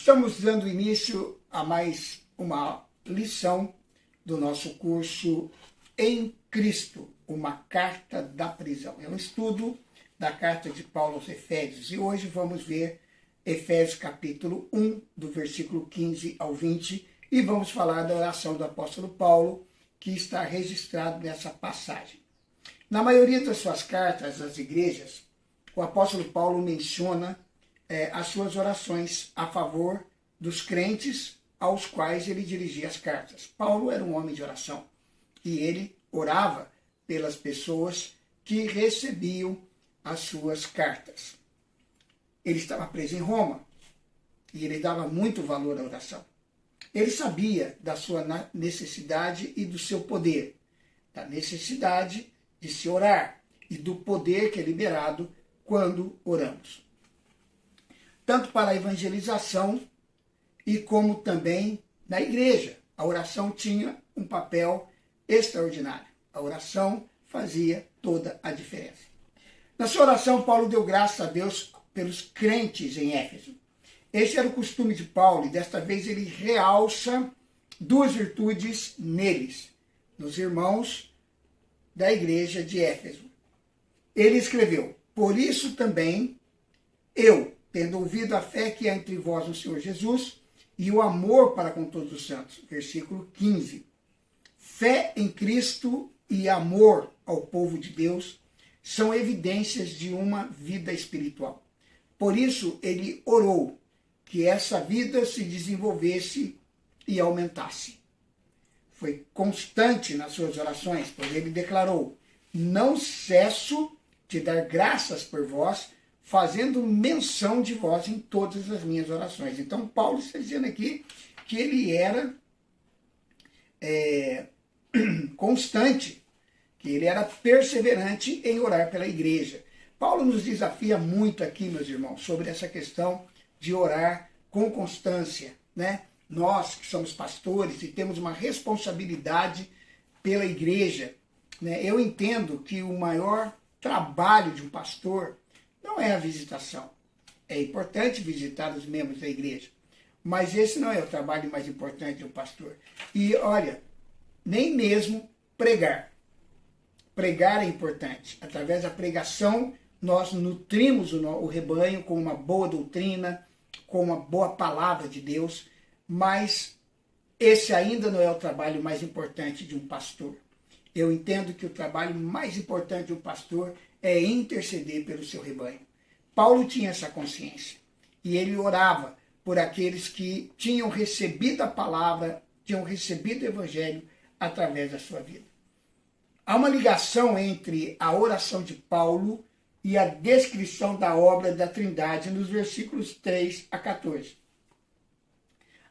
Estamos dando início a mais uma lição do nosso curso Em Cristo, uma carta da prisão. É um estudo da carta de Paulo aos Efésios e hoje vamos ver Efésios capítulo 1, do versículo 15 ao 20 e vamos falar da oração do apóstolo Paulo que está registrado nessa passagem. Na maioria das suas cartas às igrejas, o apóstolo Paulo menciona as suas orações a favor dos crentes aos quais ele dirigia as cartas. Paulo era um homem de oração e ele orava pelas pessoas que recebiam as suas cartas. Ele estava preso em Roma e ele dava muito valor à oração. Ele sabia da sua necessidade e do seu poder, da necessidade de se orar e do poder que é liberado quando oramos. Tanto para a evangelização e como também na igreja. A oração tinha um papel extraordinário. A oração fazia toda a diferença. Na sua oração, Paulo deu graças a Deus pelos crentes em Éfeso. Esse era o costume de Paulo e desta vez ele realça duas virtudes neles, nos irmãos da igreja de Éfeso. Ele escreveu: por isso também eu, tendo ouvido a fé que há entre vós no Senhor Jesus e o amor para com todos os santos. Versículo 15. Fé em Cristo e amor ao povo de Deus são evidências de uma vida espiritual. Por isso ele orou que essa vida se desenvolvesse e aumentasse. Foi constante nas suas orações, pois ele declarou: não cesso de dar graças por vós, fazendo menção de vós em todas as minhas orações. Então, Paulo está dizendo aqui que ele era constante, que ele era perseverante em orar pela igreja. Paulo nos desafia muito aqui, meus irmãos, sobre essa questão de orar com constância, né? Nós que somos pastores e temos uma responsabilidade pela igreja, né? Eu entendo que o maior trabalho de um pastor não é a visitação. É importante visitar os membros da igreja, mas esse não é o trabalho mais importante de um pastor. E olha, nem mesmo pregar. Pregar é importante. Através da pregação, nós nutrimos o rebanho com uma boa doutrina, com uma boa palavra de Deus, mas esse ainda não é o trabalho mais importante de um pastor. Eu entendo que o trabalho mais importante de um pastor é interceder pelo seu rebanho. Paulo tinha essa consciência e ele orava por aqueles que tinham recebido a palavra, tinham recebido o evangelho através da sua vida. Há uma ligação entre a oração de Paulo e a descrição da obra da Trindade nos versículos 3 a 14.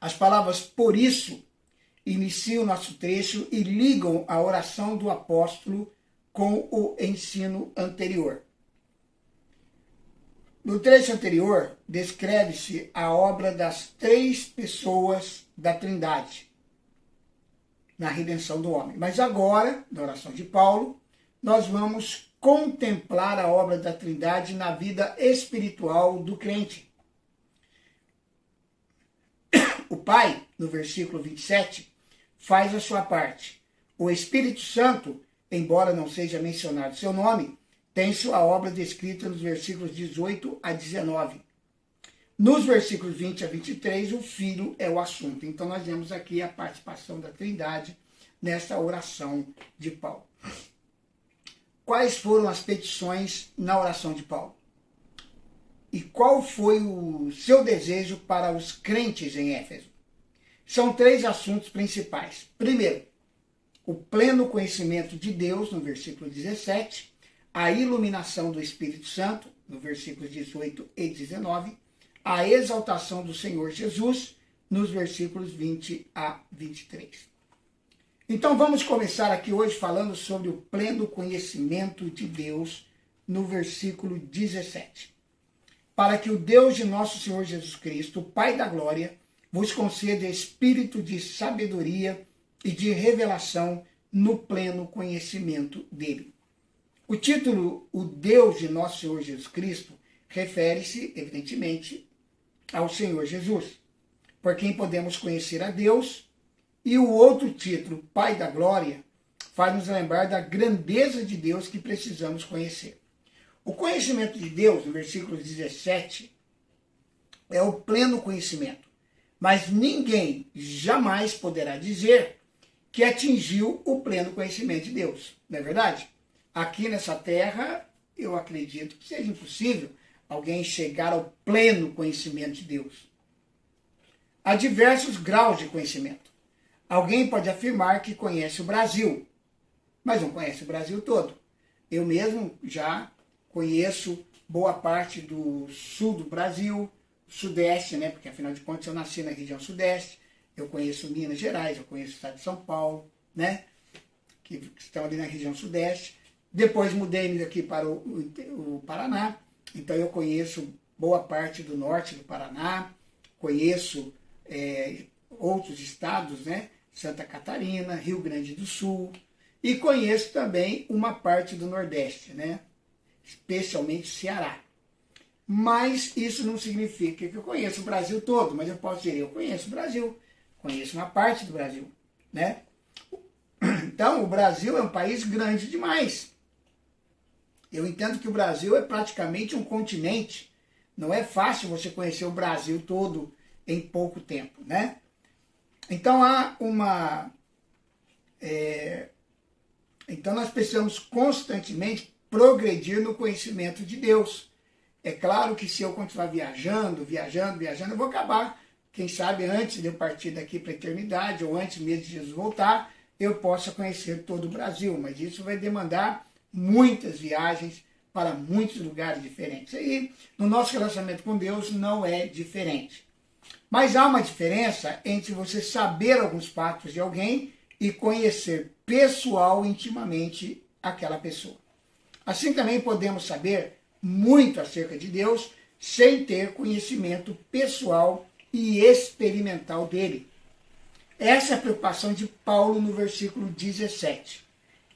As palavras por isso iniciam o nosso trecho e ligam a oração do apóstolo com o ensino anterior. No trecho anterior, descreve-se a obra das três pessoas da Trindade na redenção do homem. Mas agora, na oração de Paulo, nós vamos contemplar a obra da Trindade na vida espiritual do crente. O Pai, no versículo 27, faz a sua parte. O Espírito Santo, embora não seja mencionado seu nome, tem sua obra descrita nos versículos 18 a 19. Nos versículos 20 a 23, o Filho é o assunto. Então nós vemos aqui a participação da Trindade nessa oração de Paulo. Quais foram as petições na oração de Paulo? E qual foi o seu desejo para os crentes em Éfeso? São três assuntos principais. Primeiro, o pleno conhecimento de Deus, no versículo 17, a iluminação do Espírito Santo, no versículos 18 e 19, a exaltação do Senhor Jesus, nos versículos 20 a 23. Então vamos começar aqui hoje falando sobre o pleno conhecimento de Deus, no versículo 17. Para que o Deus de nosso Senhor Jesus Cristo, o Pai da glória, vos conceda espírito de sabedoria e de revelação no pleno conhecimento dele. O título, o Deus de nosso Senhor Jesus Cristo, refere-se, evidentemente, ao Senhor Jesus. por quem podemos conhecer a Deus, e o outro título, Pai da Glória, faz nos lembrar da grandeza de Deus que precisamos conhecer. O conhecimento de Deus, no versículo 17, é o pleno conhecimento. Mas ninguém jamais poderá dizer que atingiu o pleno conhecimento de Deus. Não é verdade? Aqui nessa terra, eu acredito que seja impossível alguém chegar ao pleno conhecimento de Deus. Há diversos graus de conhecimento. Alguém pode afirmar que conhece o Brasil, mas não conhece o Brasil todo. Eu mesmo já conheço boa parte do sul do Brasil, sudeste, né? Porque afinal de contas eu nasci na região sudeste, eu conheço Minas Gerais, eu conheço o estado de São Paulo, né? Que estão ali na região sudeste. Depois mudei aqui para o Paraná, então eu conheço boa parte do norte do Paraná, conheço outros estados, né? Santa Catarina, Rio Grande do Sul, e conheço também uma parte do Nordeste, né? Especialmente Ceará. Mas isso não significa que eu conheço o Brasil todo, mas eu posso dizer, eu conheço o Brasil, conheço uma parte do Brasil, né? Então, o Brasil é um país grande demais. Eu entendo que o Brasil é praticamente um continente. Não é fácil você conhecer o Brasil todo em pouco tempo, né? Então, então nós precisamos constantemente progredir no conhecimento de Deus. É claro que se eu continuar viajando, eu vou acabar, quem sabe antes de eu partir daqui para a eternidade, ou antes mesmo de Jesus voltar, eu possa conhecer todo o Brasil, mas isso vai demandar muitas viagens para muitos lugares diferentes. E no nosso relacionamento com Deus não é diferente. Mas há uma diferença entre você saber alguns fatos de alguém e conhecer pessoal, intimamente, aquela pessoa. Assim também podemos saber muito acerca de Deus sem ter conhecimento pessoal e experimental dele. Essa é a preocupação de Paulo no versículo 17.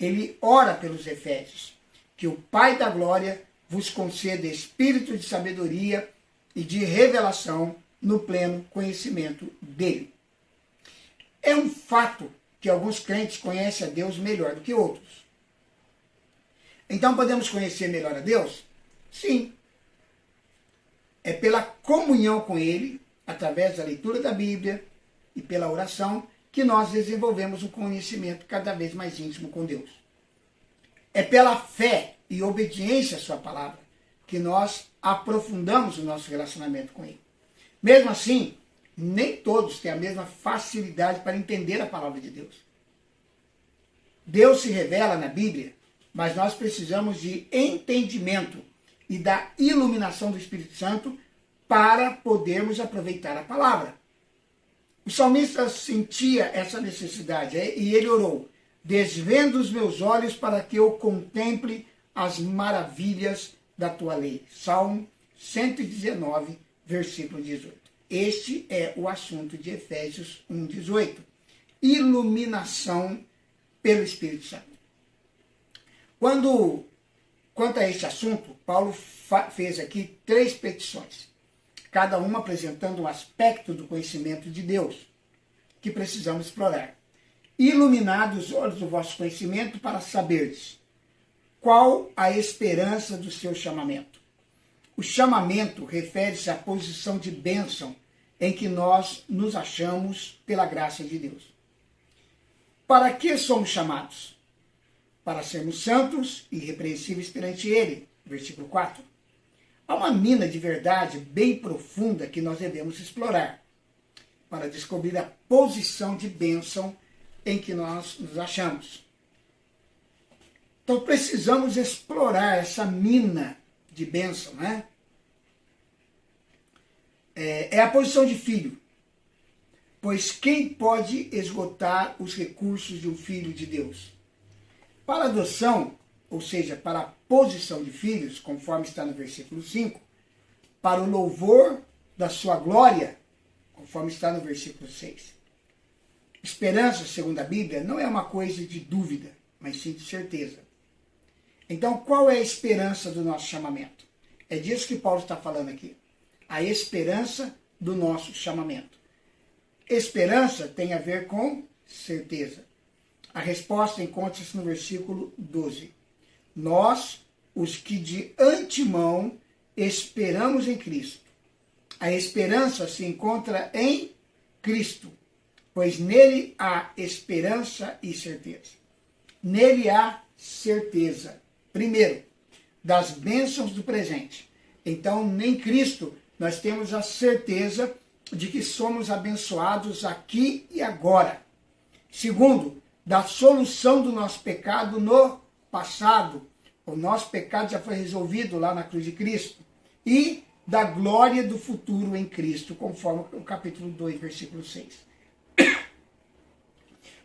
Ele ora pelos Efésios, que o Pai da Glória vos conceda espírito de sabedoria e de revelação no pleno conhecimento dele. É um fato que alguns crentes conhecem a Deus melhor do que outros. Então podemos conhecer melhor a Deus? Sim. É pela comunhão com Ele, através da leitura da Bíblia e pela oração, que nós desenvolvemos um conhecimento cada vez mais íntimo com Deus. É pela fé e obediência à sua palavra que nós aprofundamos o nosso relacionamento com Ele. Mesmo assim, nem todos têm a mesma facilidade para entender a palavra de Deus. Deus se revela na Bíblia, mas nós precisamos de entendimento e da iluminação do Espírito Santo para podermos aproveitar a palavra. O salmista sentia essa necessidade e ele orou: desvenda os meus olhos para que eu contemple as maravilhas da tua lei. Salmo 119, versículo 18. Este é o assunto de Efésios 1:18. Iluminação pelo Espírito Santo. Quanto a este assunto, Paulo fez aqui 3 petições, cada uma apresentando um aspecto do conhecimento de Deus que precisamos explorar. Iluminados os olhos do vosso conhecimento para saberdes qual a esperança do seu chamamento. O chamamento refere-se à posição de bênção em que nós nos achamos pela graça de Deus. Para que somos chamados? Para sermos santos e irrepreensíveis perante Ele. Versículo 4. Há uma mina de verdade bem profunda que nós devemos explorar para descobrir a posição de bênção em que nós nos achamos. Então precisamos explorar essa mina de bênção, né? É a posição de filho. Pois quem pode esgotar os recursos de um filho de Deus? Para a adoção, ou seja, para a posição de filhos, conforme está no versículo 5, para o louvor da sua glória, conforme está no versículo 6. Esperança, segundo a Bíblia, não é uma coisa de dúvida, mas sim de certeza. Então, qual é a esperança do nosso chamamento? É disso que Paulo está falando aqui. A esperança do nosso chamamento. esperança tem a ver com certeza. A resposta encontra-se no versículo 12. Nós, os que de antemão esperamos em Cristo. A esperança se encontra em Cristo, pois nele há esperança e certeza. Nele há certeza, primeiro, das bênçãos do presente. Então, em Cristo, nós temos a certeza de que somos abençoados aqui e agora. Segundo, da solução do nosso pecado no passado. O nosso pecado já foi resolvido lá na cruz de Cristo. E da glória do futuro em Cristo, conforme o capítulo 2, versículo 6.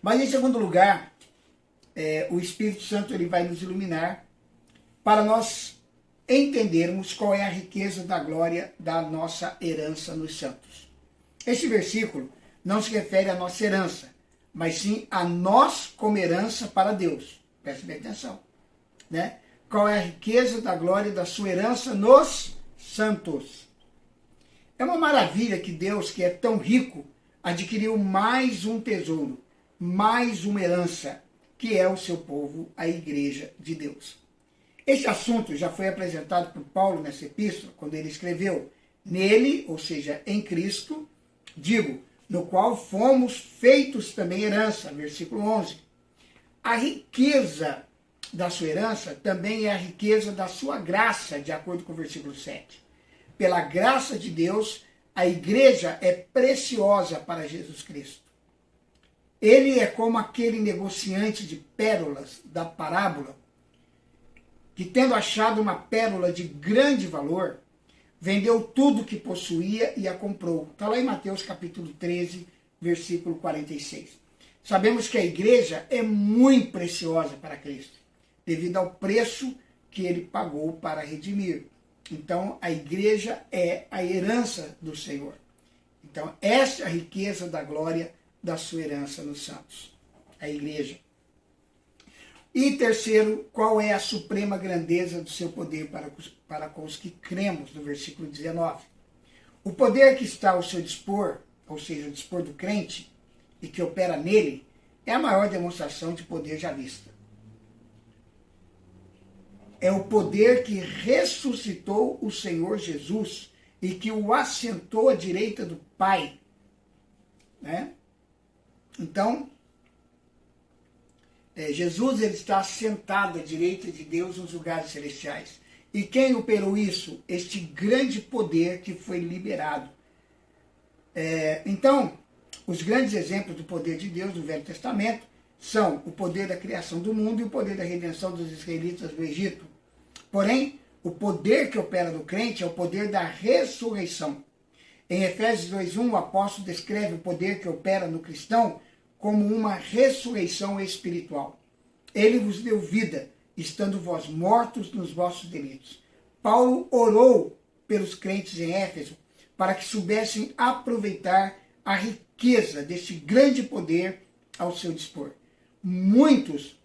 Mas, em segundo lugar, o Espírito Santo ele vai nos iluminar para nós entendermos qual é a riqueza da glória da nossa herança nos santos. Este versículo não se refere à nossa herança, mas sim a nós como herança para Deus. Preste bem atenção. Né? Qual é a riqueza da glória da sua herança nos santos? É uma maravilha que Deus, que é tão rico, adquiriu mais um tesouro, mais uma herança, que é o seu povo, a igreja de Deus. Esse assunto já foi apresentado por Paulo nessa epístola, quando ele escreveu: nele, ou seja, em Cristo, digo, no qual fomos feitos também herança, versículo 11. A riqueza da sua herança também é a riqueza da sua graça, de acordo com o versículo 7. Pela graça de Deus, a igreja é preciosa para Jesus Cristo. Ele é como aquele negociante de pérolas da parábola, que tendo achado uma pérola de grande valor, vendeu tudo que possuía e a comprou. Está lá em Mateus capítulo 13, versículo 46. Sabemos que a igreja é muito preciosa para Cristo, devido ao preço que ele pagou para redimir. Então, a igreja é a herança do Senhor. Então, essa é a riqueza da glória da sua herança nos santos, a igreja. E terceiro, qual é a suprema grandeza do seu poder para com os que cremos, no versículo 19. O poder que está ao seu dispor, ou seja, o dispor do crente, e que opera nele, é a maior demonstração de poder já vista. É o poder que ressuscitou o Senhor Jesus e que o assentou à direita do Pai. Né? Então, Jesus ele está sentado à direita de Deus nos lugares celestiais. E quem operou isso? Este grande poder que foi liberado. Então, os grandes exemplos do poder de Deus no Velho Testamento são o poder da criação do mundo e o poder da redenção dos israelitas do Egito. Porém, o poder que opera no crente é o poder da ressurreição. Em Efésios 2:1, o apóstolo descreve o poder que opera no cristão como uma ressurreição espiritual. Ele vos deu vida, estando vós mortos nos vossos delitos. Paulo orou pelos crentes em Éfeso para que soubessem aproveitar a riqueza deste grande poder ao seu dispor. Muitos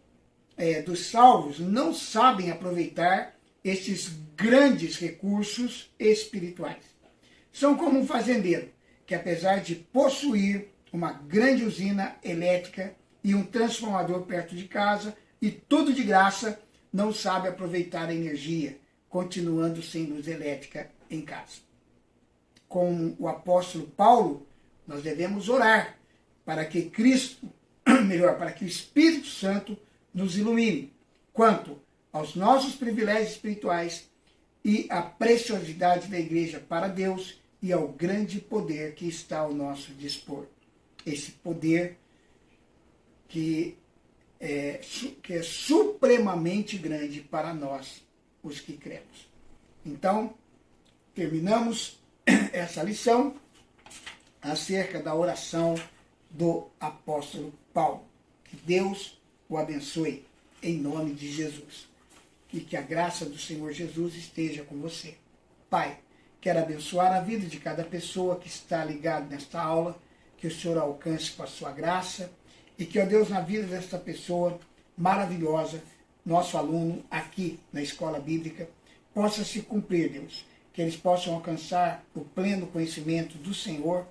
dos salvos não sabem aproveitar estes grandes recursos espirituais. São como um fazendeiro que, apesar de possuir uma grande usina elétrica e um transformador perto de casa, e tudo de graça, não sabe aproveitar a energia, continuando sem luz elétrica em casa. Com o apóstolo Paulo, nós devemos orar para que para que o Espírito Santo nos ilumine quanto aos nossos privilégios espirituais e à preciosidade da igreja para Deus e ao grande poder que está ao nosso dispor. Esse poder que é supremamente grande para nós, os que cremos. Então, terminamos essa lição acerca da oração do apóstolo Paulo. Que Deus o abençoe em nome de Jesus. E que a graça do Senhor Jesus esteja com você. Pai, quero abençoar a vida de cada pessoa que está ligada nesta aula, que o Senhor alcance com a sua graça e que, ó Deus, na vida desta pessoa maravilhosa, nosso aluno aqui na Escola Bíblica, possa se cumprir, Deus, que eles possam alcançar o pleno conhecimento do Senhor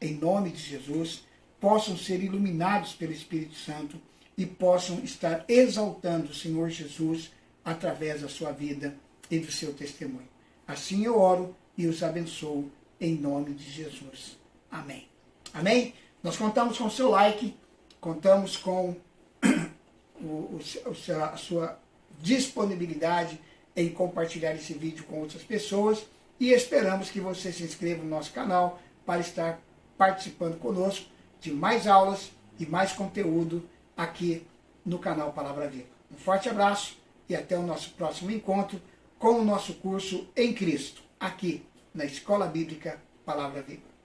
em nome de Jesus, possam ser iluminados pelo Espírito Santo e possam estar exaltando o Senhor Jesus através da sua vida e do seu testemunho. Assim eu oro e os abençoo em nome de Jesus. Amém. Amém? Nós contamos com o seu like, contamos com a sua disponibilidade em compartilhar esse vídeo com outras pessoas e esperamos que você se inscreva no nosso canal para estar participando conosco de mais aulas e mais conteúdo aqui no canal Palavra Viva. Um forte abraço e até o nosso próximo encontro com o nosso curso em Cristo, aqui na Escola Bíblica Palavra Viva.